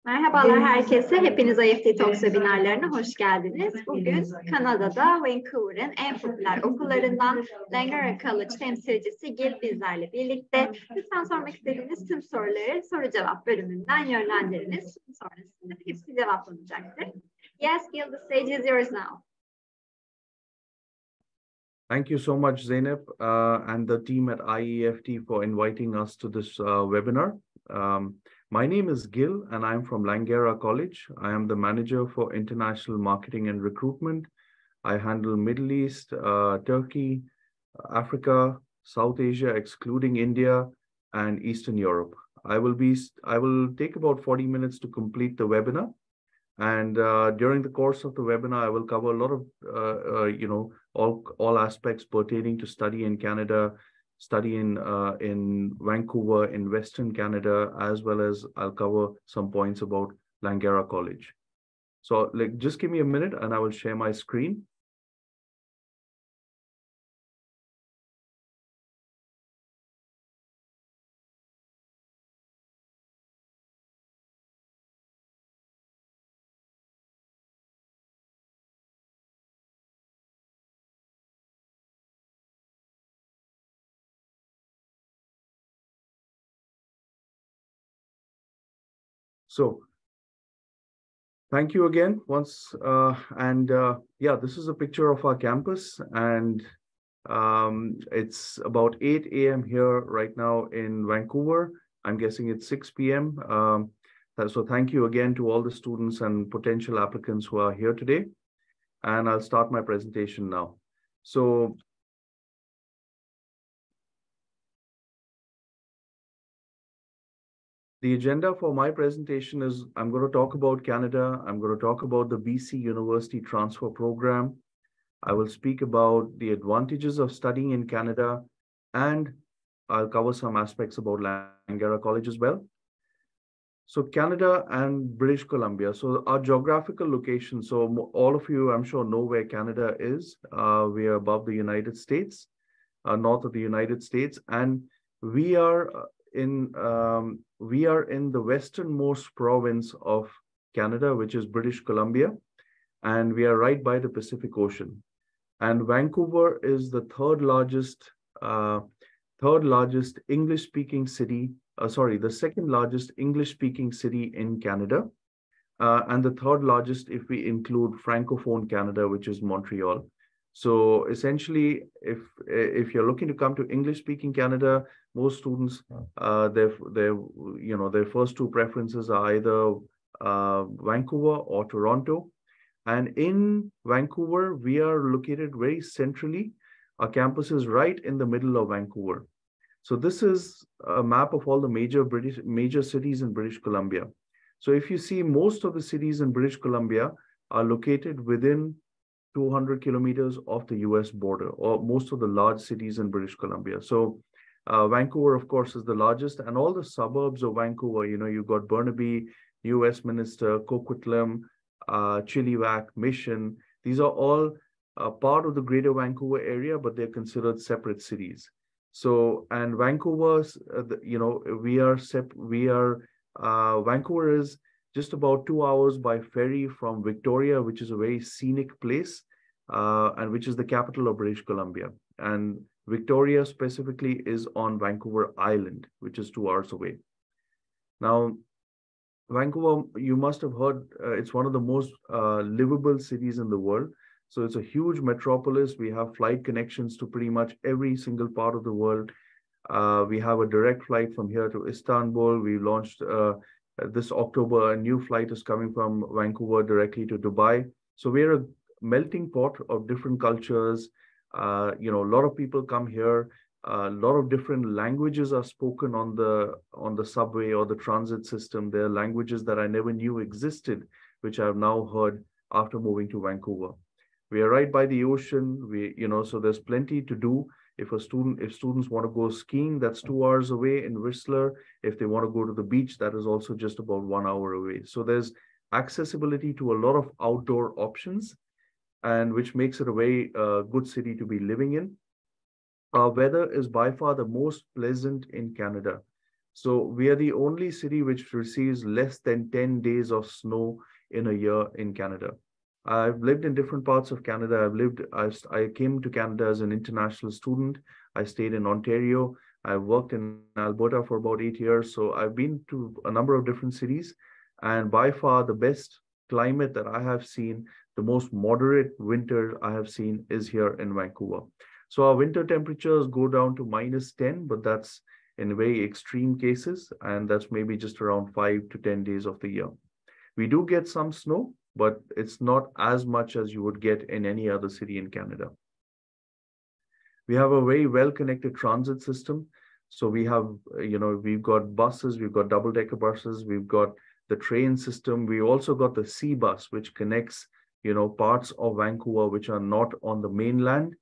Merhabalar herkese. Hepiniz IEFT Talks webinarlarına hoş geldiniz. Bugün Kanada'da Vancover'ın en popüler okullarından Langara College temsilcisi Gil bizlerle birlikte. Lütfen sormak istediğiniz tüm soruları soru cevap bölümünden yönlendiriniz. Sonrasında hepsi cevaplanacaktır. Yes, Gil, the stage is yours now. Thank you so much, Zainab, and the team at IEFT for inviting us to this webinar. My name is Gil, and I'm from Langara College. I am the manager for international marketing and recruitment. I handle Middle East, Turkey, Africa, South Asia, excluding India, and Eastern Europe. I will take about 40 minutes to complete the webinar. And during the course of the webinar, I will cover a lot of, all aspects pertaining to study in Canada, study in Vancouver, in Western Canada, as well as I'll cover some points about Langara College. So just give me a minute and I will share my screen. So thank you again once. This is a picture of our campus, and it's about 8 a.m. here right now in Vancouver. I'm guessing it's 6 p.m. So thank you again to all the students and potential applicants who are here today. And I'll start my presentation now. So the agenda for my presentation is I'm going to talk about Canada. I'm going to talk about the BC University Transfer Program. I will speak about the advantages of studying in Canada, and I'll cover some aspects about Langara College as well. So Canada and British Columbia. So our geographical location. So all of you, I'm sure, know where Canada is. We are above the United States, north of the United States, and we are in the westernmost province of Canada, which is British Columbia, and we are right by the Pacific Ocean. And Vancouver is the third largest English-speaking city. The second largest English-speaking city in Canada, and the third largest if we include Francophone Canada, which is Montreal. So essentially, if you're looking to come to English-speaking Canada, most students, their first two preferences are either Vancouver or Toronto. And in Vancouver, we are located very centrally. Our campus is right in the middle of Vancouver. So this is a map of all the major cities in British Columbia. So if you see, most of the cities in British Columbia are located within 200 kilometers of the US border, or most of the large cities in British Columbia. So Vancouver, of course, is the largest, and all the suburbs of Vancouver, you've got Burnaby, New Westminster, Coquitlam, Chilliwack, Mission. These are all part of the greater Vancouver area, but they're considered separate cities. So, and Vancouver's, Vancouver is just about 2 hours by ferry from Victoria, which is a very scenic place, and which is the capital of British Columbia. And Victoria specifically is on Vancouver Island, which is 2 hours away. Now, Vancouver, you must have heard, it's one of the most livable cities in the world. So it's a huge metropolis. We have flight connections to pretty much every single part of the world. We have a direct flight from here to Istanbul. We launched this October, a new flight is coming from Vancouver directly to Dubai. So we're a melting pot of different cultures. A lot of people come here. A lot of different languages are spoken on the subway or the transit system. There are languages that I never knew existed, which I've now heard after moving to Vancouver. We are right by the ocean. So there's plenty to do. If students want to go skiing, that's 2 hours away in Whistler. If they want to go to the beach, that is also just about 1 hour away. So there's accessibility to a lot of outdoor options, and which makes it a very good city to be living in. Our weather is by far the most pleasant in Canada. So we are the only city which receives less than 10 days of snow in a year in Canada. I've lived in different parts of Canada. I came to Canada as an international student. I stayed in Ontario. I worked in Alberta for about 8 years. So I've been to a number of different cities. And by far the best climate that I have seen, the most moderate winter I have seen is here in Vancouver. So our winter temperatures go down to -10, but that's in very extreme cases. And that's maybe just around 5 to 10 days of the year. We do get some snow, but it's not as much as you would get in any other city in Canada. We have a very well-connected transit system. So we have, we've got buses, we've got double-decker buses, we've got the train system. We also got the sea bus, which connects, parts of Vancouver which are not on the mainland.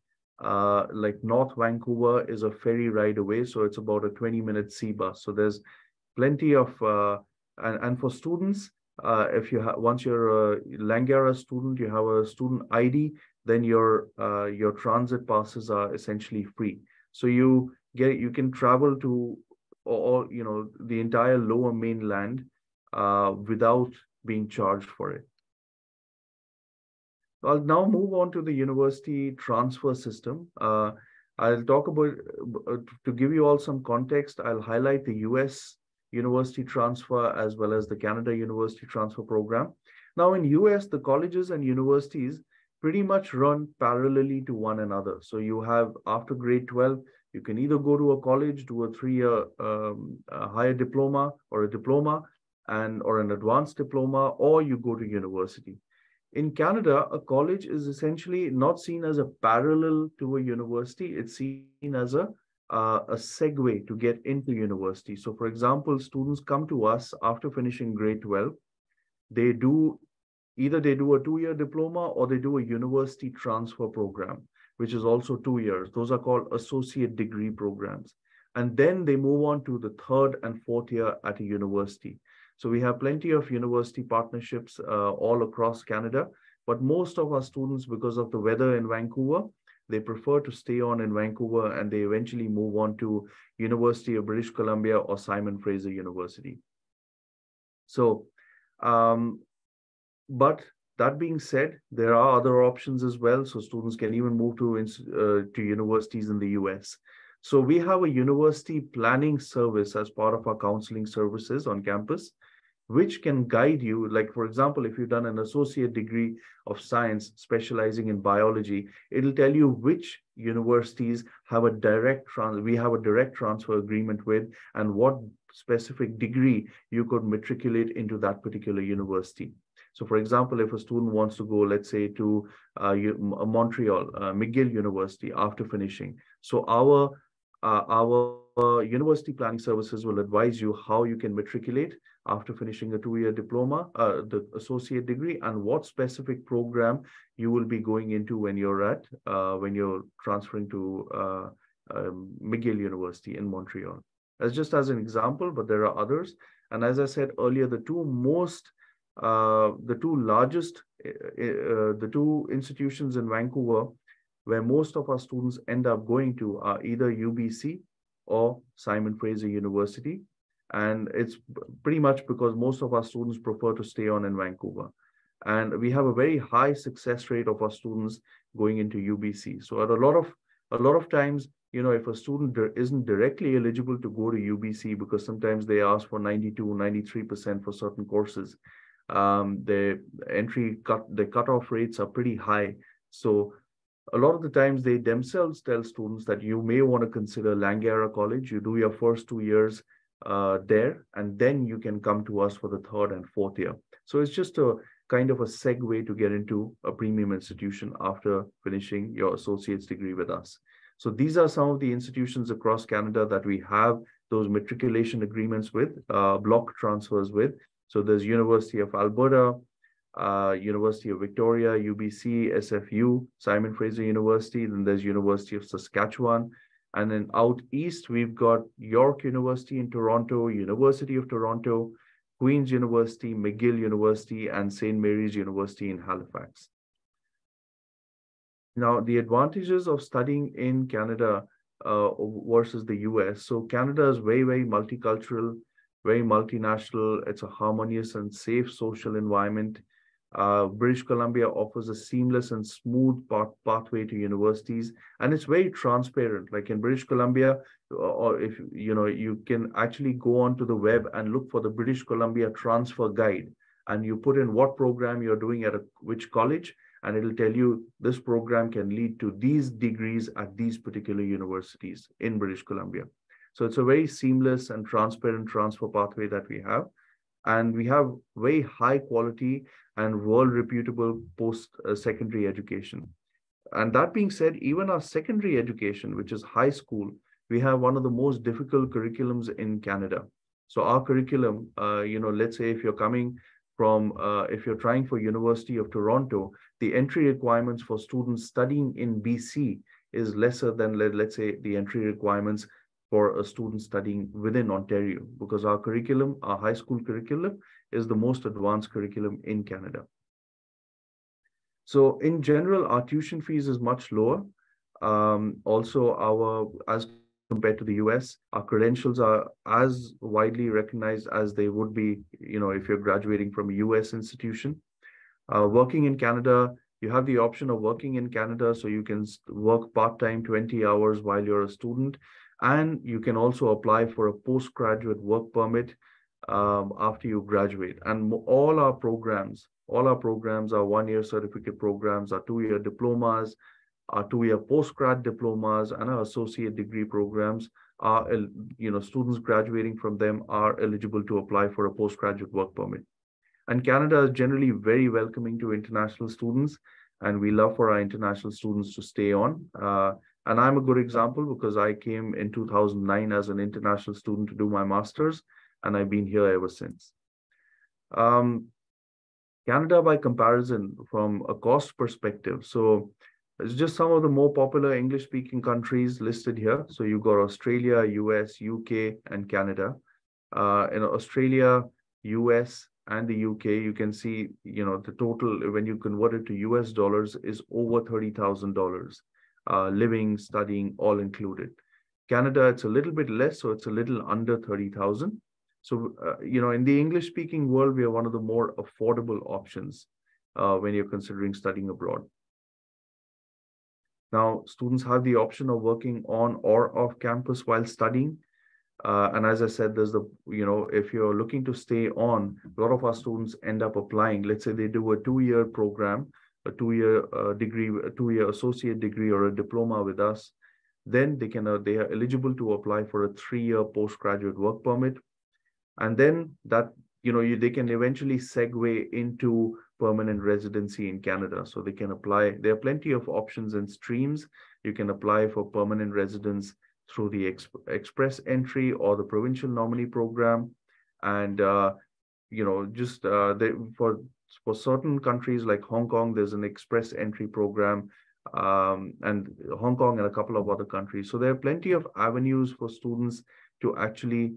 Like North Vancouver is a ferry ride away, so it's about a 20-minute sea bus. So there's plenty of, and for students, if you once you're a Langara student, you have a student ID, then your transit passes are essentially free. So you can travel to all the entire lower mainland without being charged for it. I'll now move on to the university transfer system. I'll talk about, to give you all some context, I'll highlight the US university transfer as well as the Canada university transfer program. Now in US, the colleges and universities pretty much run parallelly to one another. So you have, after grade 12, you can either go to a college, do a 3-year higher diploma or a diploma or an advanced diploma, or you go to university. In Canada, a college is essentially not seen as a parallel to a university. It's seen as a segue to get into university. So for example, students come to us after finishing grade 12. Either they do a 2-year diploma or they do a university transfer program, which is also 2 years. Those are called associate degree programs. And then they move on to the 3rd and 4th year at a university. So we have plenty of university partnerships all across Canada, but most of our students, because of the weather in Vancouver, they prefer to stay on in Vancouver and they eventually move on to University of British Columbia or Simon Fraser University. So, but that being said, there are other options as well. So students can even move to universities in the US. So we have a university planning service as part of our counseling services on campus, which can guide you. Like, for example, if you've done an associate degree of science specializing in biology, it'll tell you which universities have a direct transfer agreement with and what specific degree you could matriculate into that particular university. So for example, if a student wants to go, let's say, to Montreal, McGill University after finishing, so our university planning services will advise you how you can matriculate after finishing a 2-year diploma, the associate degree, and what specific program you will be going into when you're transferring to McGill University in Montreal. That's just as an example, but there are others. And as I said earlier, the two institutions in Vancouver where most of our students end up going to are either UBC or Simon Fraser University. And it's pretty much because most of our students prefer to stay on in Vancouver. And we have a very high success rate of our students going into UBC. So at a lot of times, if a student isn't directly eligible to go to UBC, because sometimes they ask for 92, 93% for certain courses, the cutoff rates are pretty high. So a lot of the times they themselves tell students that you may want to consider Langara College. You do your first 2 years there, and then you can come to us for the 3rd and 4th year. So it's just a kind of a segue to get into a premium institution after finishing your associate's degree with us. So these are some of the institutions across Canada that we have those matriculation agreements with, block transfers with. So there's University of Alberta, University of Victoria, UBC, SFU, Simon Fraser University, then there's University of Saskatchewan. And then out east, we've got York University in Toronto, University of Toronto, Queen's University, McGill University, and St. Mary's University in Halifax. Now, the advantages of studying in Canada versus the US. So Canada is very, very multicultural, very multinational. It's a harmonious and safe social environment. British Columbia offers a seamless and smooth pathway to universities, and it's very transparent. Like in British Columbia, or if you can actually go onto the web and look for the British Columbia transfer guide, and you put in what program you're doing at which college, and it'll tell you this program can lead to these degrees at these particular universities in British Columbia. So it's a very seamless and transparent transfer pathway that we have. And we have very high quality and world reputable post-secondary education. And that being said, even our secondary education, which is high school, we have one of the most difficult curriculums in Canada. So our curriculum, let's say if you're coming from, if you're trying for University of Toronto, the entry requirements for students studying in BC is lesser than, let's say, the entry requirements for a student studying within Ontario, because our curriculum, our high school curriculum, is the most advanced curriculum in Canada. So in general, our tuition fees is much lower. Also, as compared to the US, our credentials are as widely recognized as they would be, if you're graduating from a US institution. Working in Canada, you have the option of working in Canada, so you can work part-time 20 hours while you're a student. And you can also apply for a postgraduate work permit after you graduate. And all our programs are one-year certificate programs, our two-year diplomas, our two-year postgrad diplomas, and our associate degree programs are, students graduating from them are eligible to apply for a postgraduate work permit. And Canada is generally very welcoming to international students, and we love for our international students to stay on. And I'm a good example because I came in 2009 as an international student to do my master's, and I've been here ever since. Canada, by comparison, from a cost perspective, so it's just some of the more popular English-speaking countries listed here. So you've got Australia, US, UK, and Canada. In Australia, US, and the UK, you can see, the total, when you convert it to US dollars, is over $30,000. Living, studying, all included. Canada, it's a little bit less, so it's a little under 30,000. So, in the English-speaking world, we are one of the more affordable options when you're considering studying abroad. Now, students have the option of working on or off campus while studying. And as I said, there's if you're looking to stay on, a lot of our students end up applying. Let's say they do a two-year program, a two-year degree, a two-year associate degree, or a diploma with us. Then they are eligible to apply for a three-year postgraduate work permit. And then that, they can eventually segue into permanent residency in Canada. So they can apply. There are plenty of options and streams. You can apply for permanent residence through the express entry or the provincial nominee program. And, for certain countries like Hong Kong, there's an express entry program, and Hong Kong and a couple of other countries. So there are plenty of avenues for students to actually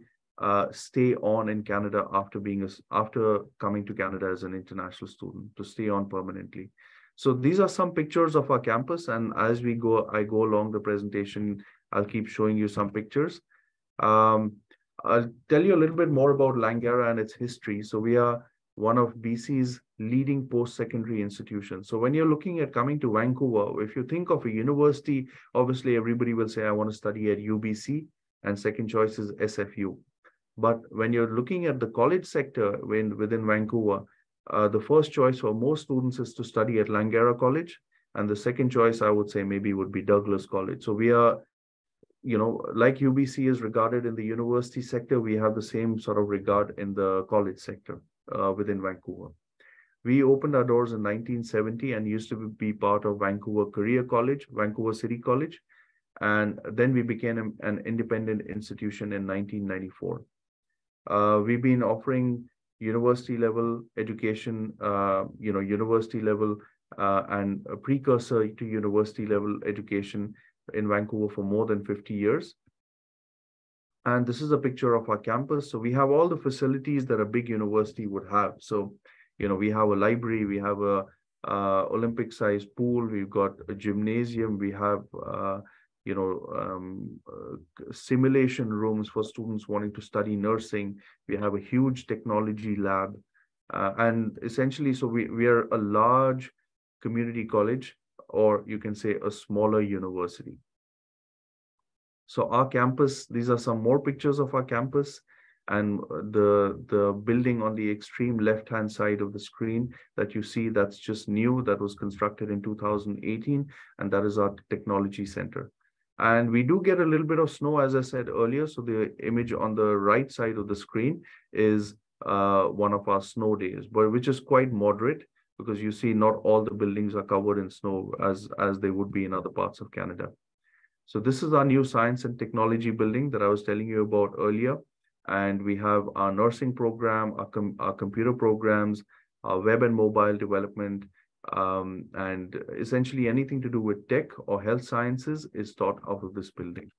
stay on in Canada after coming to Canada as an international student, to stay on permanently. So these are some pictures of our campus, and as I go along the presentation, I'll keep showing you some pictures. I'll tell you a little bit more about Langara and its history. So we are one of BC's leading post-secondary institutions. So when you're looking at coming to Vancouver, if you think of a university, obviously everybody will say, I want to study at UBC, and second choice is SFU. But when you're looking at the college sector within Vancouver, the first choice for most students is to study at Langara College. And the second choice, I would say, maybe would be Douglas College. So we are, like UBC is regarded in the university sector, we have the same sort of regard in the college sector within Vancouver. We opened our doors in 1970 and used to be part of Vancouver Career College, Vancouver City College. And then we became an independent institution in 1994. We've been offering university level education, university level and a precursor to university level education in Vancouver for more than 50 years. And this is a picture of our campus. So we have all the facilities that a big university would have. So, we have a library, we have a Olympic-sized pool, we've got a gymnasium, we have, simulation rooms for students wanting to study nursing. We have a huge technology lab. And essentially, so we are a large community college, or you can say a smaller university. So our campus, these are some more pictures of our campus. And the building on the extreme left-hand side of the screen that you see, that's just new, that was constructed in 2018, and that is our technology center. And we do get a little bit of snow, as I said earlier. So the image on the right side of the screen is one of our snow days, but which is quite moderate, because you see not all the buildings are covered in snow as they would be in other parts of Canada. So this is our new science and technology building that I was telling you about earlier. And we have our nursing program, our computer programs, our web and mobile development, and essentially anything to do with tech or health sciences is taught out of this building.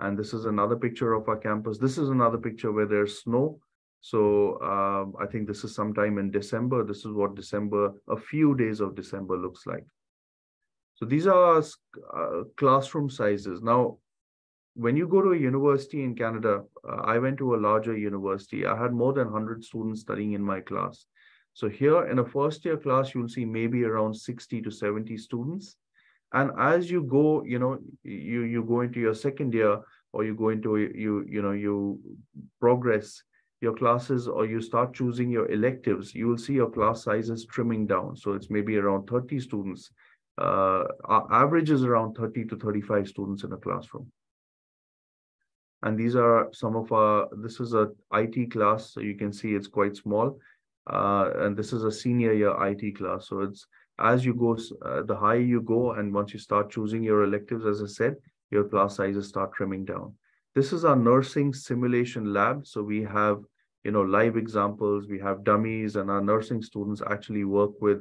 And this is another picture of our campus. This is another picture where there's snow. So I think this is sometime in December. This is what a few days of December looks like. So these are classroom sizes. Now, when you go to a university in Canada, I went to a larger university. I had more than 100 students studying in my class. So here in a first year class, you'll see maybe around 60 to 70 students. And as you go, you go into your second year, or you go into, you progress your classes, or you start choosing your electives, you will see your class sizes trimming down. So it's maybe around 30 students. Our average is around 30 to 35 students in a classroom. And these are some of this is a IT class. So you can see it's quite small. And this is a senior year IT class. So it's, as you go, the higher you go, and once you start choosing your electives, as I said, your class sizes start trimming down. This is our nursing simulation lab. So we have, live examples, we have dummies, and our nursing students actually work with,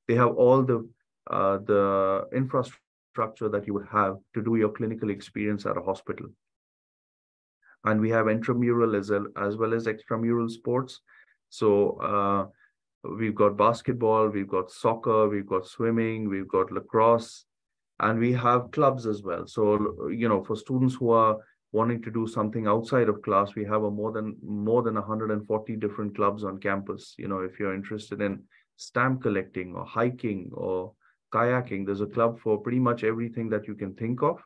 they have all the infrastructure that you would have to do your clinical experience at a hospital. And we have intramural as well as extramural sports. So we've got basketball, we've got soccer, we've got swimming, we've got lacrosse, and we have clubs as well. So, for students who are wanting to do something outside of class, we have more than 140 different clubs on campus. If you're interested in stamp collecting or hiking or kayaking, there's a club for pretty much everything that you can think of.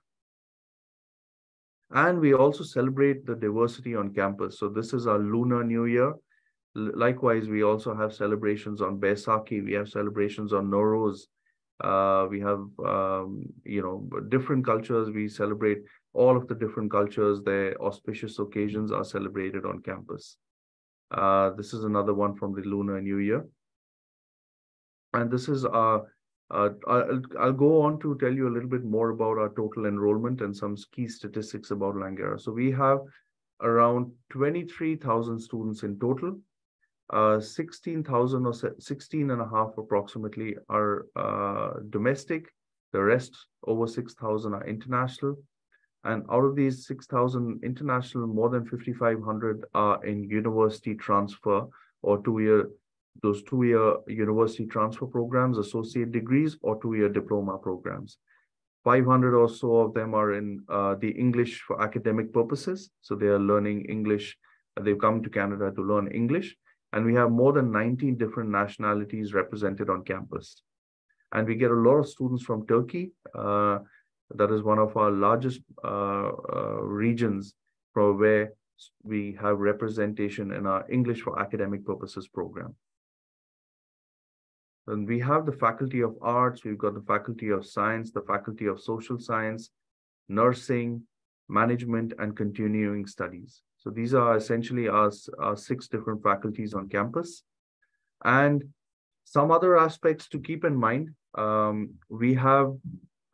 And we also celebrate the diversity on campus. So this is our Lunar New Year. Likewise, we also have celebrations on Baisakhi. We have celebrations on Nowruz. We have, different cultures. We celebrate all of the different cultures. Their auspicious occasions are celebrated on campus. This is another one from the Lunar New Year. And this is our I'll go on to tell you a little bit more about our total enrollment and some key statistics about Langara. So we have around 23,000 students in total. 16,000 or 16 and a half approximately are domestic. The rest, over 6,000, are international. And out of these 6,000 international, more than 5,500 are in university transfer or those two-year university transfer programs, associate degrees, or two-year diploma programs. 500 or so of them are in the English for academic purposes. So they are learning English. They've come to Canada to learn English. And we have more than 19 different nationalities represented on campus. And we get a lot of students from Turkey. That is one of our largest regions from where we have representation in our English for academic purposes program. And we have the Faculty of Arts, we've got the Faculty of Science, the Faculty of Social Science, Nursing, Management, and Continuing Studies. So these are essentially our 6 different faculties on campus. And some other aspects to keep in mind, we have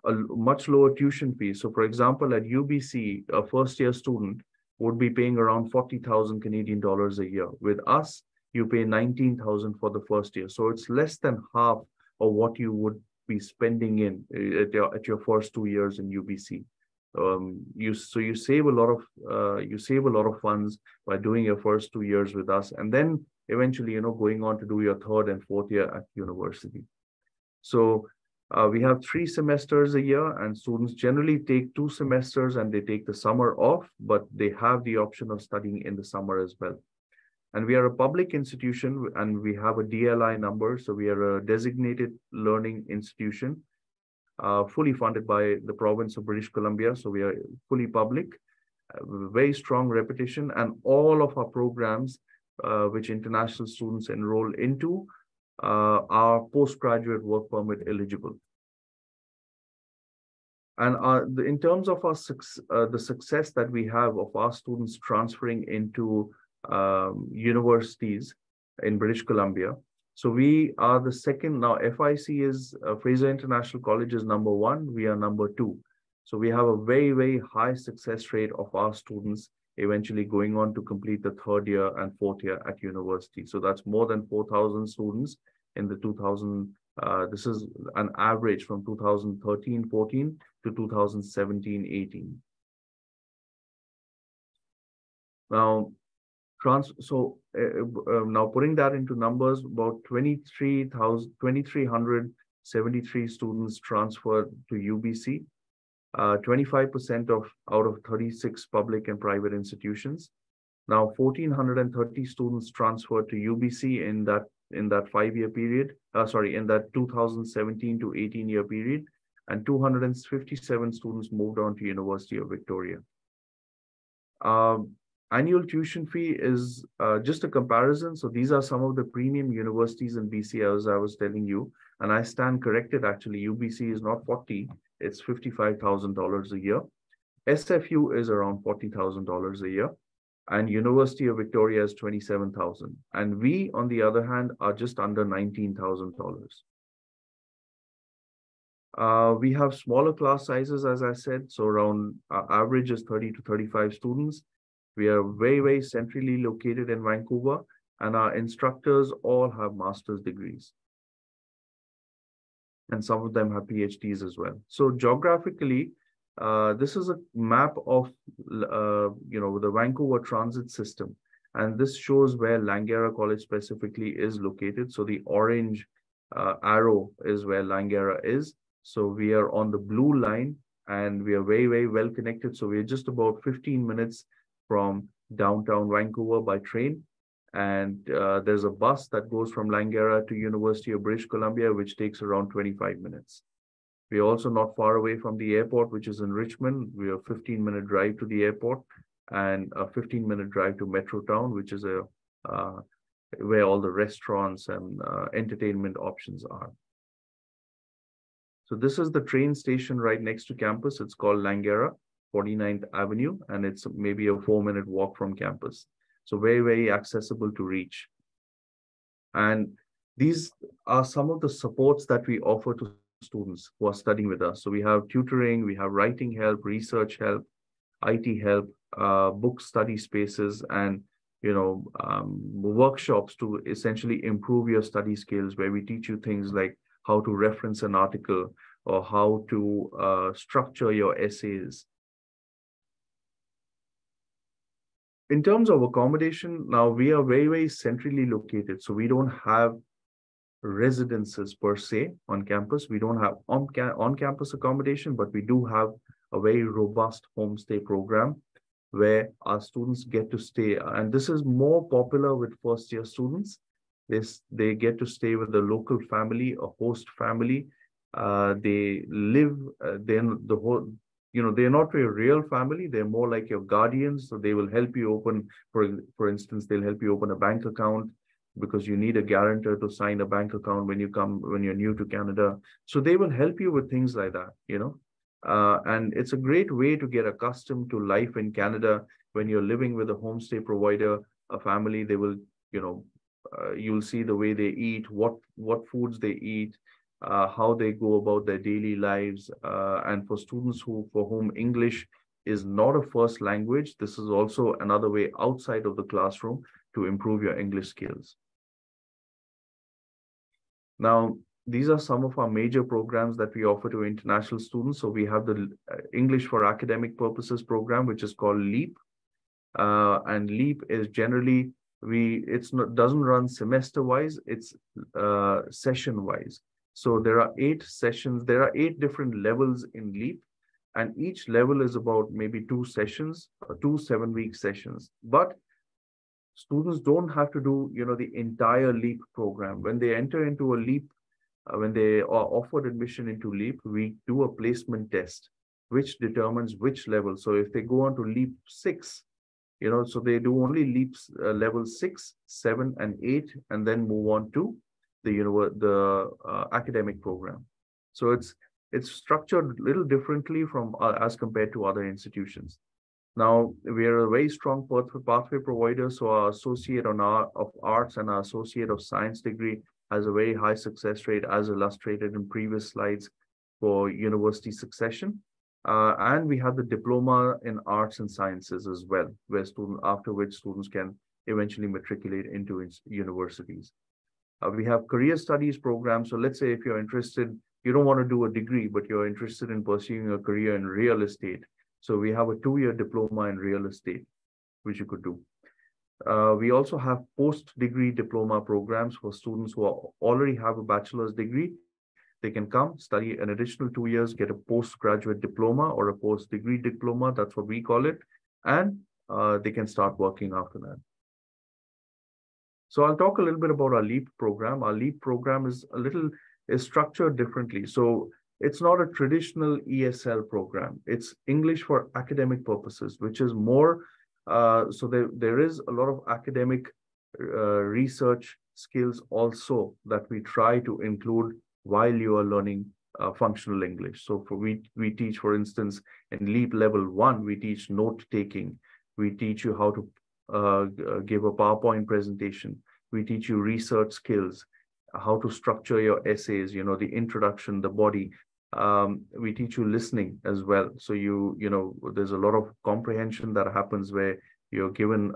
a much lower tuition fee. So for example, at UBC, a first-year student would be paying around 40,000 Canadian dollars a year. With us, you pay 19,000 for the first year. So it's less than half of what you would be spending at your first 2 years in UBC. You save a lot of funds by doing your first 2 years with us, and then eventually, going on to do your third and fourth year at university. So We have 3 semesters a year, and students generally take 2 semesters and they take the summer off, but they have the option of studying in the summer as well. And we are a public institution and we have a DLI number. So we are a designated learning institution, fully funded by the province of British Columbia. So we are fully public, very strong reputation, and all of our programs, which international students enroll into, are postgraduate work permit eligible. And in terms of our the success that we have of our students transferring into universities in British Columbia. So we are the second now. FIC is Fraser International College is number 1. We are number 2. So we have a very, very high success rate of our students eventually going on to complete the 3rd year and 4th year at university. So that's more than 4,000 students in the 2000. This is an average from 2013-14 to 2017-18. Now, now putting that into numbers, about 2,373 students transferred to UBC, 25% out of 36 public and private institutions. Now, 1,430 students transferred to UBC in that 5-year period. In that 2017 to 18-year period, and 257 students moved on to University of Victoria. Annual tuition fee is just a comparison. So these are some of the premium universities in BC, as I was telling you, and I stand corrected. Actually, UBC is not 40, it's $55,000 a year. SFU is around $40,000 a year, and University of Victoria is $27,000. And we, on the other hand, are just under $19,000. We have smaller class sizes, as I said, so around average is 30 to 35 students. We are very, very centrally located in Vancouver, and our instructors all have master's degrees. And some of them have PhDs as well. So geographically, this is a map of the Vancouver transit system. And this shows where Langara College specifically is located. So the orange arrow is where Langara is. So we are on the blue line, and we are very, very well connected. So we're just about 15 minutes from downtown Vancouver by train. And there's a bus that goes from Langara to University of British Columbia, which takes around 25 minutes. We're also not far away from the airport, which is in Richmond. We are a 15-minute drive to the airport and a 15-minute drive to Metro Town, which is where all the restaurants and entertainment options are. So this is the train station right next to campus. It's called Langara, 49th Avenue, and it's maybe a 4-minute walk from campus. So very, very accessible to reach. And these are some of the supports that we offer to students who are studying with us. So we have tutoring, we have writing help, research help, IT help, book study spaces, and workshops to essentially improve your study skills, where we teach you things like how to reference an article or how to structure your essays. In terms of accommodation, now we are very, very centrally located. So we don't have residences per se on campus. We don't have on-campus accommodation, but we do have a very robust homestay program where our students get to stay. And this is more popular with first-year students. They get to stay with a local family, a host family. They live, they're not your real family. They're more like your guardians. So they will help you open, for instance, they'll help you open a bank account because you need a guarantor to sign a bank account when you're new to Canada. So they will help you with things like that, and it's a great way to get accustomed to life in Canada when you're living with a homestay provider, a family. They will, you'll see the way they eat, what foods they eat, how they go about their daily lives. And for students for whom English is not a first language, this is also another way outside of the classroom to improve your English skills. Now, these are some of our major programs that we offer to international students. So we have the English for Academic Purposes program, which is called LEAP. And LEAP is generally, doesn't run semester-wise, it's session-wise. So there are 8 sessions. There are 8 different levels in LEAP, and each level is about maybe 2 sessions, 2 7-week sessions. But students don't have to do, the entire LEAP program. When they enter into a LEAP, when they are offered admission into LEAP, we do a placement test, which determines which level. So if they go on to LEAP 6, so they do only LEAPs level 6, 7, and 8, and then move on to the academic program. So it's structured a little differently from as compared to other institutions. Now, we are a very strong pathway provider, so our associate of arts and our associate of science degree has a very high success rate, as illustrated in previous slides, for university succession. And we have the diploma in arts and sciences as well, after which students can eventually matriculate into universities. We have career studies programs. So let's say if you're interested, you don't want to do a degree, but you're interested in pursuing a career in real estate. So we have a 2-year diploma in real estate, which you could do. We also have post-degree diploma programs for students who already have a bachelor's degree. They can come, study an additional 2 years, get a postgraduate diploma or a post-degree diploma, that's what we call it, and they can start working after that. So I'll talk a little bit about our LEAP program. Our LEAP program is structured differently. So it's not a traditional ESL program. It's English for academic purposes, which is more, so there is a lot of academic research skills also that we try to include while you are learning functional English. So we teach, for instance, in LEAP level 1, we teach note taking. We teach you how to give a PowerPoint presentation. We teach you research skills, how to structure your essays, the introduction, the body. We teach you listening as well. So there's a lot of comprehension that happens where you're given,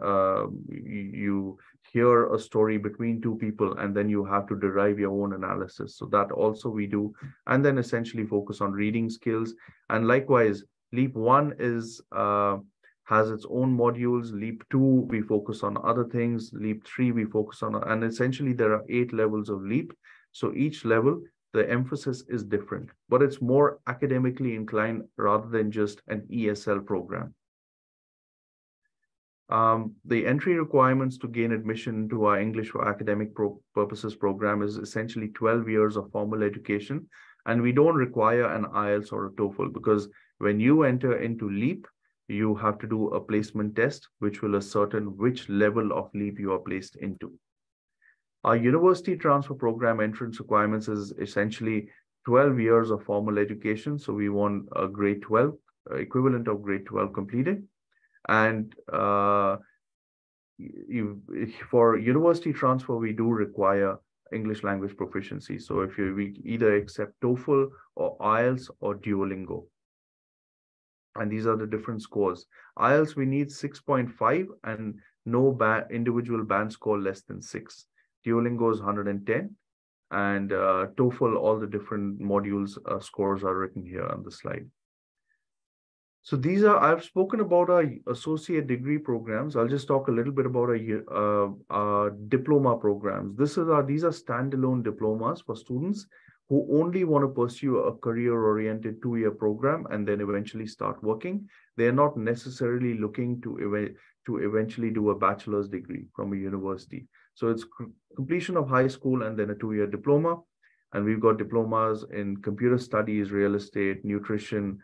you hear a story between 2 people, and then you have to derive your own analysis. So that also we do, and then essentially focus on reading skills. And likewise, LEAP 1 has its own modules. LEAP 2, we focus on other things. LEAP 3, we focus on, and essentially there are 8 levels of LEAP. So each level, the emphasis is different, but it's more academically inclined rather than just an ESL program. The entry requirements to gain admission to our English for academic purposes program is essentially 12 years of formal education. And we don't require an IELTS or a TOEFL, because when you enter into LEAP, you have to do a placement test, which will ascertain which level of LEAP you are placed into. Our university transfer program entrance requirements is essentially 12 years of formal education. So we want a grade 12, equivalent of grade 12 completed. And for university transfer, we do require English language proficiency. So we either accept TOEFL or IELTS or Duolingo. And these are the different scores. IELTS, we need 6.5 and no individual band score less than 6. Duolingo is 110, and TOEFL, all the different modules scores are written here on the slide. So I've spoken about our associate degree programs. I'll just talk a little bit about our diploma programs. These are standalone diplomas for students who only want to pursue a career-oriented 2-year program and then eventually start working. They're not necessarily looking to eventually do a bachelor's degree from a university. So it's completion of high school and then a 2-year diploma. And we've got diplomas in computer studies, real estate, nutrition,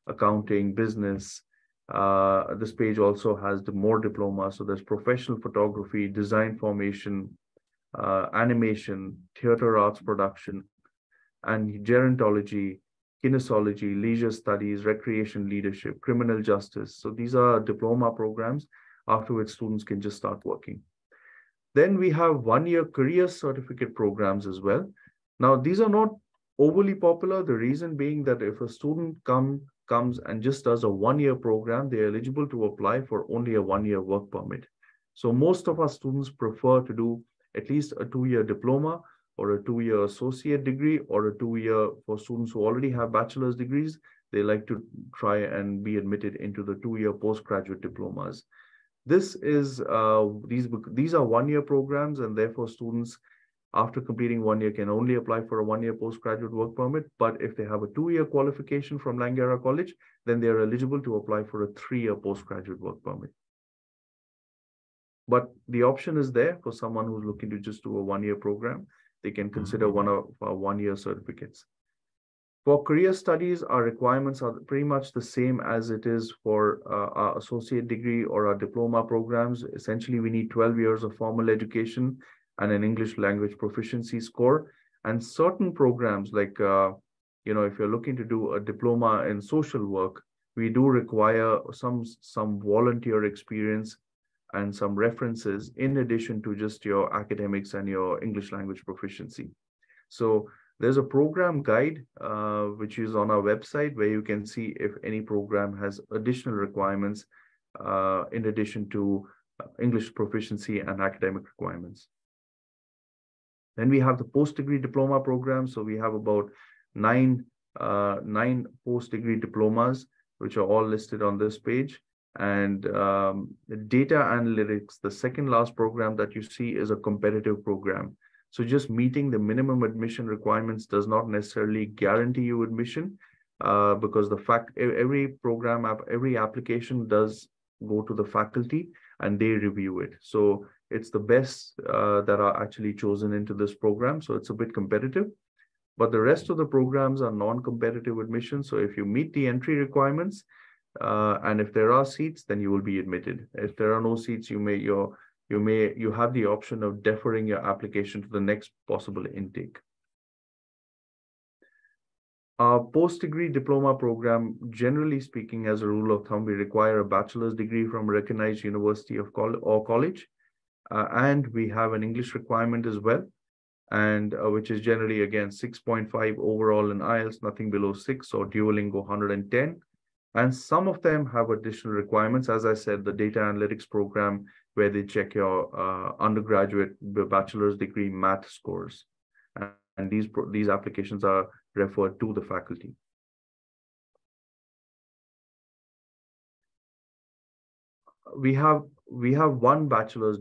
accounting, business. This page also has more diplomas. So there's professional photography, design formation, animation, theater arts production, and gerontology, kinesiology, leisure studies, recreation leadership, criminal justice. So these are diploma programs after which students can just start working. Then we have 1-year career certificate programs as well. Now, these are not overly popular. The reason being that if a student comes and just does a 1-year program, they're eligible to apply for only a 1-year work permit. So most of our students prefer to do at least a 2-year diploma or a 2-year associate degree, or a 2-year for students who already have bachelor's degrees. They like to try and be admitted into the 2-year postgraduate diplomas. These are 1-year programs, and therefore students after completing 1 year, can only apply for a 1-year postgraduate work permit. But if they have a 2-year qualification from Langara College, then they are eligible to apply for a 3-year postgraduate work permit. But the option is there for someone who's looking to just do a 1-year program. They can consider one of our 1-year certificates. For career studies, our requirements are pretty much the same as it is for our associate degree or our diploma programs. Essentially, we need 12 years of formal education and an English language proficiency score. And certain programs like, if you're looking to do a diploma in social work, we do require some volunteer experience and some references in addition to just your academics and your English language proficiency. So there's a program guide, which is on our website, where you can see if any program has additional requirements in addition to English proficiency and academic requirements. Then we have the post-degree diploma program. So we have about nine post-degree diplomas, which are all listed on this page. And data analytics, the second last program that you see, is a competitive program. So just meeting the minimum admission requirements does not necessarily guarantee you admission, because the fact every program, every application does go to the faculty and they review it. So it's the best that are actually chosen into this program. So it's a bit competitive, but the rest of the programs are non-competitive admission. So if you meet the entry requirements, and if there are seats, then you will be admitted. If there are no seats, you have the option of deferring your application to the next possible intake. Our post-degree diploma program, generally speaking, as a rule of thumb, we require a bachelor's degree from a recognized university or college, and we have an English requirement as well, and which is generally, again, 6.5 overall in IELTS, nothing below 6, or Duolingo 110. And some of them have additional requirements. As I said, the data analytics program, where they check your undergraduate bachelor's degree math scores. And these applications are referred to the faculty. We have two bachelor's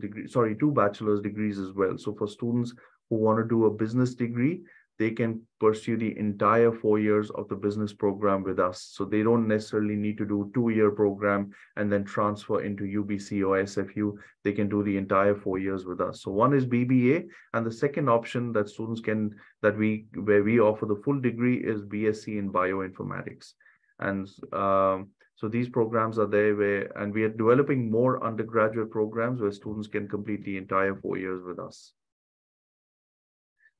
degrees as well. So for students who want to do a business degree, they can pursue the entire 4 years of the business program with us. So they don't necessarily need to do a 2-year program and then transfer into UBC or SFU. They can do the entire 4 years with us. So one is BBA, and the second option that students can, where we offer the full degree, is BSc in bioinformatics. And so these programs are there and we are developing more undergraduate programs where students can complete the entire 4 years with us.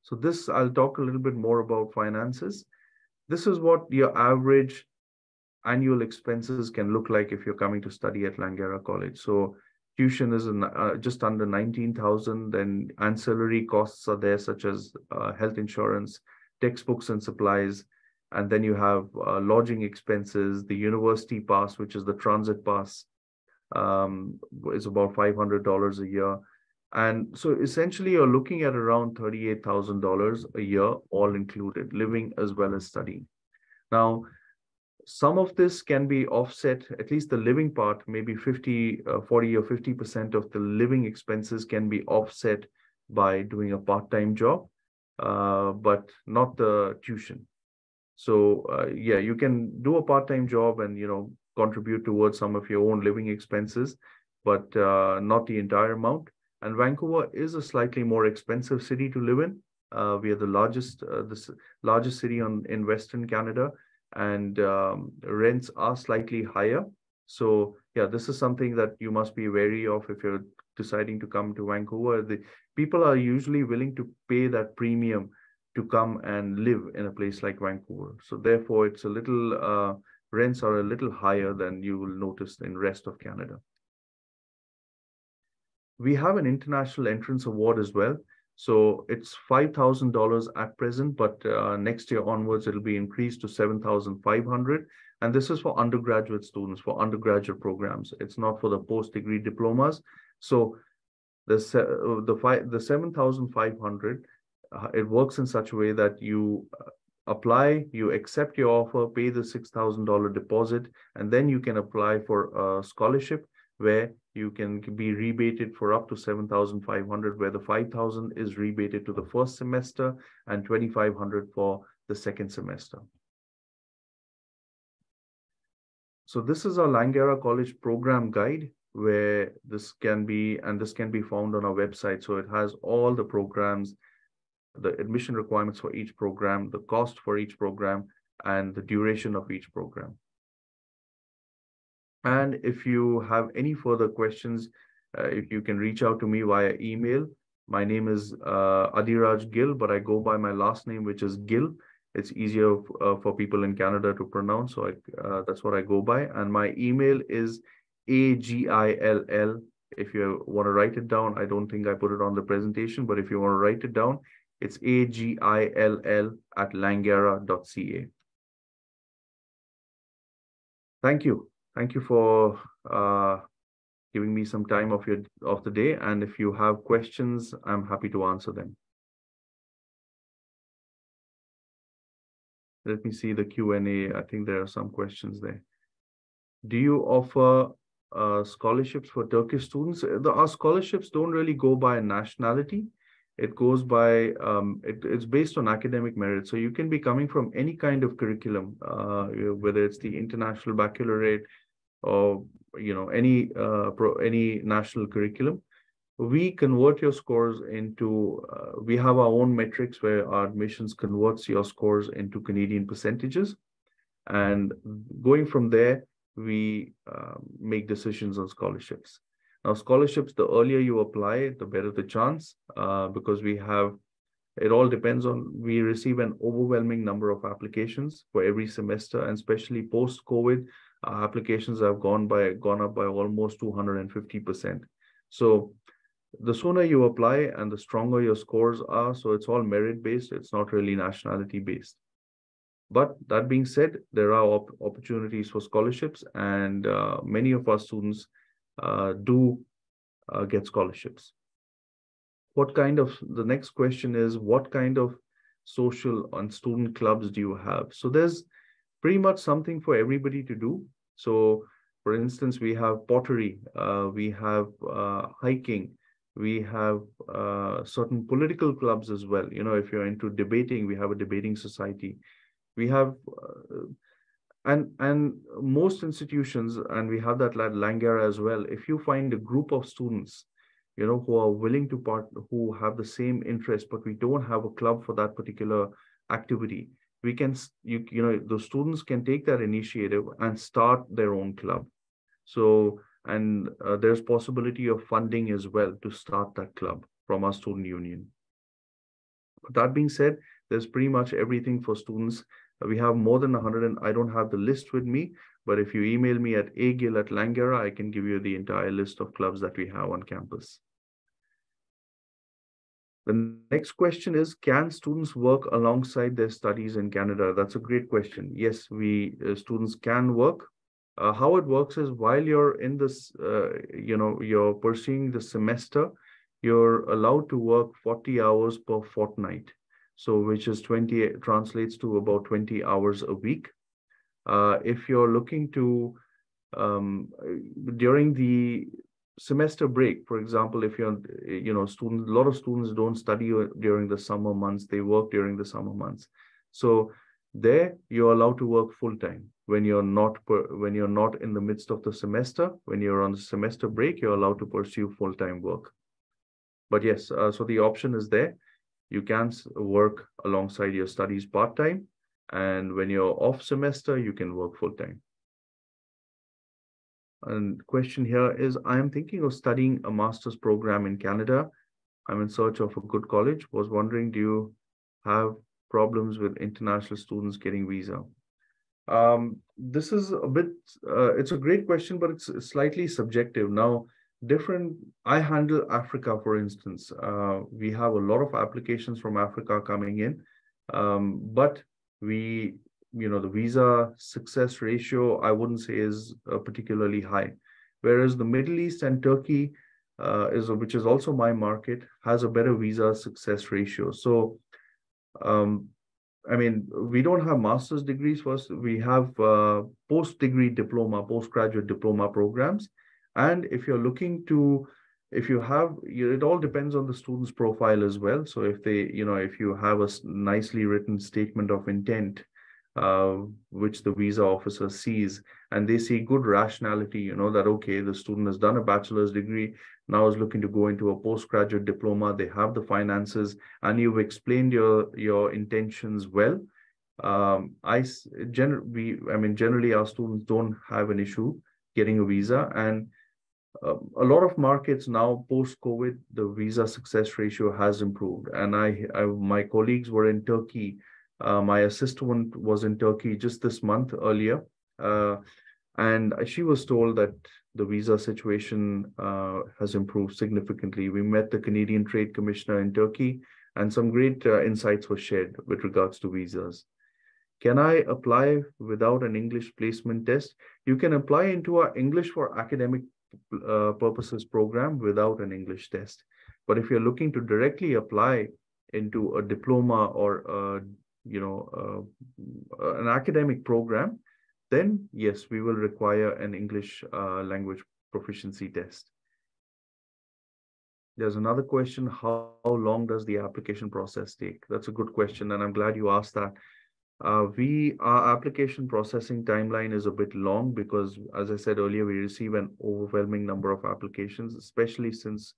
So I'll talk a little bit more about finances. This is what your average annual expenses can look like if you're coming to study at Langara College. So tuition is just under 19,000. Then ancillary costs are there, such as health insurance, textbooks and supplies. And then you have lodging expenses. The university pass, which is the transit pass, is about $500 a year. And so essentially you're looking at around $38,000 a year, all included, living as well as studying. Now, some of this can be offset, at least the living part, maybe 40 or 50% of the living expenses can be offset by doing a part-time job, but not the tuition. So you can do a part-time job and, contribute towards some of your own living expenses, but not the entire amount. And Vancouver is a slightly more expensive city to live in. We are the largest city in Western Canada, and rents are slightly higher. So yeah, this is something that you must be wary of if you're deciding to come to Vancouver. The people are usually willing to pay that premium to come and live in a place like Vancouver. So therefore, it's a little rents are a little higher than you will notice in the rest of Canada. We have an international entrance award as well. So it's $5,000 at present, but next year onwards, it'll be increased to $7,500. And this is for undergraduate students, for undergraduate programs. It's not for the post-degree diplomas. So the $7,500, it works in such a way that you apply, you accept your offer, pay the $6,000 deposit, and then you can apply for a scholarship, where you can be rebated for up to 7,500, where the 5,000 is rebated to the first semester and 2,500 for the second semester. So this is our Langara College program guide, where this can be found on our website. So it has all the programs, the admission requirements for each program, the cost for each program, and the duration of each program. And if you have any further questions, if you can reach out to me via email. My name is Adiraj Gill, but I go by my last name, which is Gill. It's easier for people in Canada to pronounce, so that's what I go by. And my email is AGILL. If you want to write it down, I don't think I put it on the presentation, but if you want to write it down, it's agill@langara.ca. Thank you. Thank you for giving me some time of the day. And if you have questions, I'm happy to answer them. Let me see the Q&A. I think there are some questions there. Do you offer scholarships for Turkish students? Our scholarships don't really go by nationality. It goes by, it's based on academic merit. So you can be coming from any kind of curriculum, whether it's the International Baccalaureate or any national curriculum. We convert your scores into, we have our own metrics where our admissions converts your scores into Canadian percentages. And going from there, we make decisions on scholarships. Now, scholarships, the earlier you apply, the better the chance, because it all depends on, we receive an overwhelming number of applications for every semester, and especially post-COVID, applications have gone up by almost 250%. So the sooner you apply and the stronger your scores are, so it's all merit-based, it's not really nationality-based. But that being said, there are opportunities for scholarships, and many of our students do get scholarships. The next question is, what kind of social and student clubs do you have? So there's pretty much something for everybody to do. So for instance, we have pottery, we have hiking, we have certain political clubs as well. If you're into debating, we have a debating society. We have, and most institutions, and we have that at Langara as well. If you find a group of students, who are willing to who have the same interest, but we don't have a club for that particular activity, we can, the students can take that initiative and start their own club. So, and there's possibility of funding as well to start that club from our student union. But that being said, there's pretty much everything for students. We have more than 100, and I don't have the list with me, but if you email me at agil@langara, I can give you the entire list of clubs that we have on campus. The next question is, can students work alongside their studies in Canada? That's a great question. Yes, students can work. How it works is, while you're in this, you're pursuing the semester, you're allowed to work 40 hours per fortnight. So which is translates to about 20 hours a week. If you're looking to, during the semester break, for example, if you're, a lot of students don't study during the summer months, they work during the summer months. So there you're allowed to work full-time when you're not in the midst of the semester. When you're on the semester break, you're allowed to pursue full-time work. But yes, so the option is there. You can work alongside your studies part-time, and when you're off semester, you can work full-time. And question here is, I am thinking of studying a master's program in Canada. I'm in search of a good college. Was wondering, do you have problems with international students getting visa? This is a bit, it's a great question, but it's slightly subjective. Now, I handle Africa, for instance. We have a lot of applications from Africa coming in, but the visa success ratio, I wouldn't say is particularly high. Whereas the Middle East and Turkey, which is also my market, has a better visa success ratio. So, we don't have master's degrees first. We have postgraduate diploma programs. And if you're looking to, if you have, it all depends on the student's profile as well. So if they, if you have a nicely written statement of intent, which the visa officer sees, and they see good rationality, that, okay, the student has done a bachelor's degree, now is looking to go into a postgraduate diploma, they have the finances, and you've explained your intentions well. Generally our students don't have an issue getting a visa. And a lot of markets now post-COVID, the visa success ratio has improved. And my colleagues were in Turkey. My assistant was in Turkey just this month earlier. And she was told that the visa situation has improved significantly. We met the Canadian Trade Commissioner in Turkey, and some great insights were shared with regards to visas. Can I apply without an English placement test? You can apply into our English for academic purposes program without an English test. But if you're looking to directly apply into a diploma or an academic program, then yes, we will require an English language proficiency test. There's another question: how long does the application process take? That's a good question, and I'm glad you asked that. Our application processing timeline is a bit long because, as I said earlier, we receive an overwhelming number of applications, especially since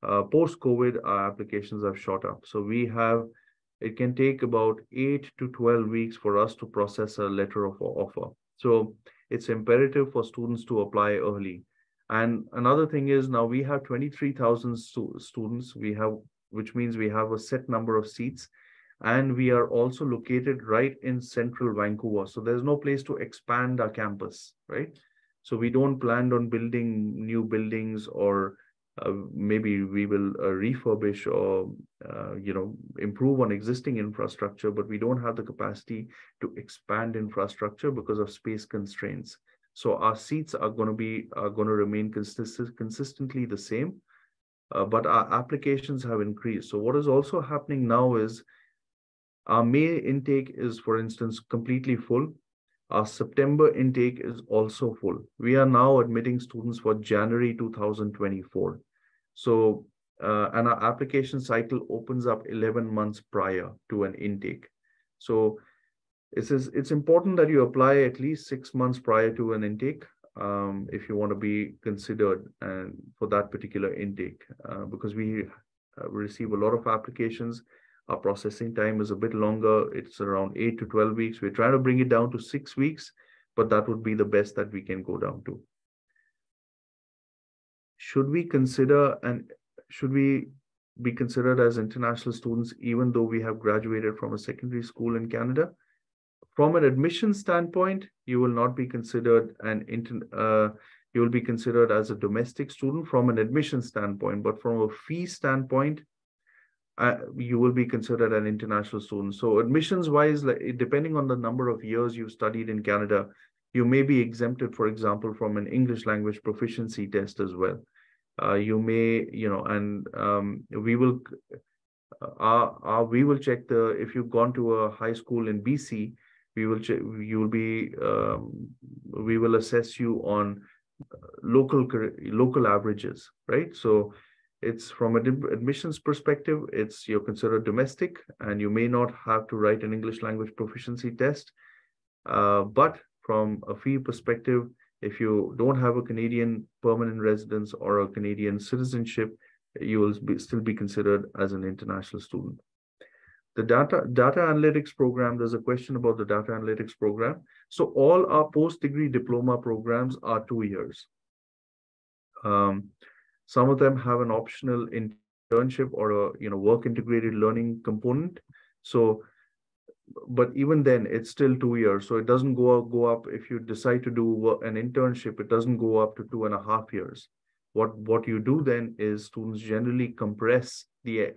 post-COVID, our applications have shot up. So it can take about 8 to 12 weeks for us to process a letter of offer. So it's imperative for students to apply early. And another thing is, now we have 23,000 students, which means we have a set number of seats. And we are also located right in central Vancouver. So there's no place to expand our campus, right? So we don't plan on building new buildings, or maybe we will refurbish or, improve on existing infrastructure, but we don't have the capacity to expand infrastructure because of space constraints. So our seats are going to remain consistently the same, but our applications have increased. So what is also happening now is, our May intake is, for instance, completely full. Our September intake is also full. We are now admitting students for January 2024. So, and our application cycle opens up 11 months prior to an intake. So it's important that you apply at least 6 months prior to an intake if you want to be considered for that particular intake, because we receive a lot of applications. Our processing time is a bit longer. It's around 8 to 12 weeks. We're trying to bring it down to 6 weeks, but that would be the best that we can go down to. Should we be considered as international students even though we have graduated from a secondary school in Canada? From an admission standpoint, you will not be considered you will be considered as a domestic student from an admission standpoint, but from a fee standpoint, you will be considered an international student. So admissions wise, depending on the number of years you've studied in Canada, you may be exempted, for example, from an English language proficiency test as well. You may, we will check if you've gone to a high school in BC, we will assess you on local averages, right? So it's from an admissions perspective, you're considered domestic, and you may not have to write an English language proficiency test. But from a fee perspective, if you don't have a Canadian permanent residence or a Canadian citizenship, you will still be considered as an international student. The data analytics program, there's a question about the data analytics program. So all our post-degree diploma programs are 2 years. Some of them have an optional internship or a work integrated learning component. So, but even then, it's still 2 years. So it doesn't go up. If you decide to do an internship, it doesn't go up to 2.5 years. What you do then is students generally compress the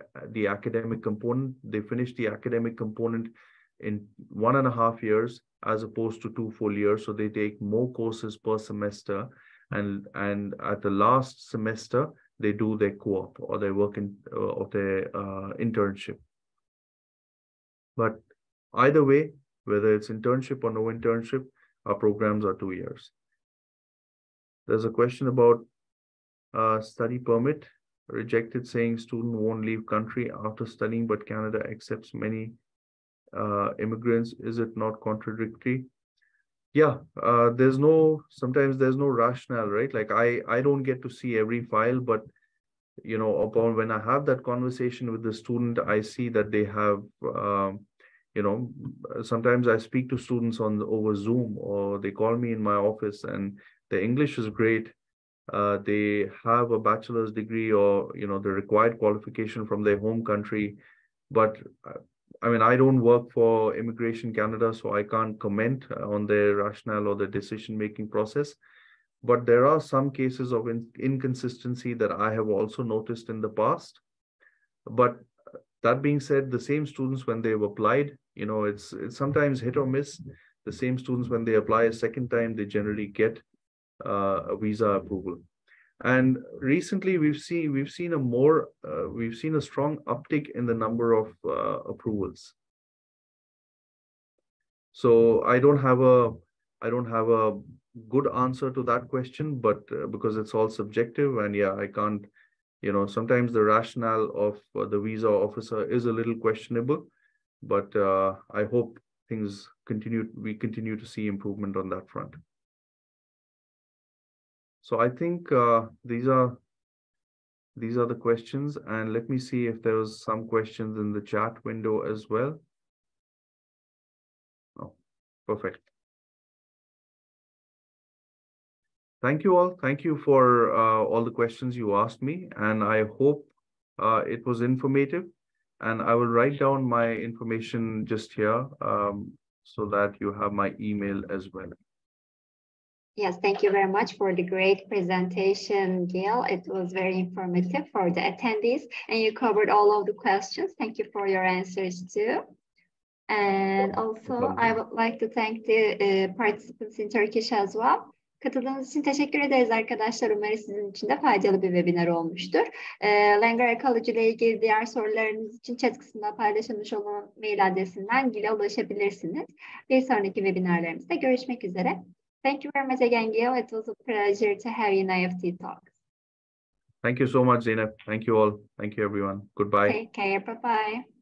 academic component. They finish the academic component in 1.5 years as opposed to 2 full years. So they take more courses per semester. And at the last semester, they do their co-op or their internship. But either way, whether it's internship or no internship, our programs are 2 years. There's a question about study permit rejected, saying student won't leave country after studying, but Canada accepts many immigrants. Is it not contradictory? Yeah, sometimes there's no rationale, right? Like I don't get to see every file, but upon when I have that conversation with the student, I see that they have, sometimes I speak to students over Zoom, or they call me in my office, and the English is great. They have a bachelor's degree or, the required qualification from their home country. But I mean, I don't work for Immigration Canada, so I can't comment on their rationale or the decision-making process. But there are some cases of inconsistency that I have also noticed in the past. But that being said, the same students, when they've applied, it's sometimes hit or miss. The same students, when they apply a second time, they generally get a visa approval. And recently, we've seen a strong uptick in the number of approvals. So I don't have a good answer to that question, but because it's all subjective, and yeah, I can't, sometimes the rationale of the visa officer is a little questionable, but I hope we continue to see improvement on that front. So I think these are the questions, and let me see if there was some questions in the chat window as well. Oh, perfect. Thank you all. Thank you for all the questions you asked me, and I hope it was informative. And I will write down my information just here so that you have my email as well. Yes, thank you very much for the great presentation, Gail. It was very informative for the attendees, and you covered all of the questions. Thank you for your answers too. And also, I would like to thank the participants in Turkish as well. Katıldığınız için teşekkür ederiz arkadaşlar. Umarım sizin için de faydalı bir webinar olmuştur. Langara College ile ilgili diğer sorularınız için chat kısmında paylaşılmış olan mail adresinden Gil'e ulaşabilirsiniz. Bir sonraki webinarlarımızda görüşmek üzere. Thank you very much again, Gail. It was a pleasure to have you in IEFT Talks. Thank you so much, Zeynep. Thank you all. Thank you, everyone. Goodbye. Take care. Bye-bye.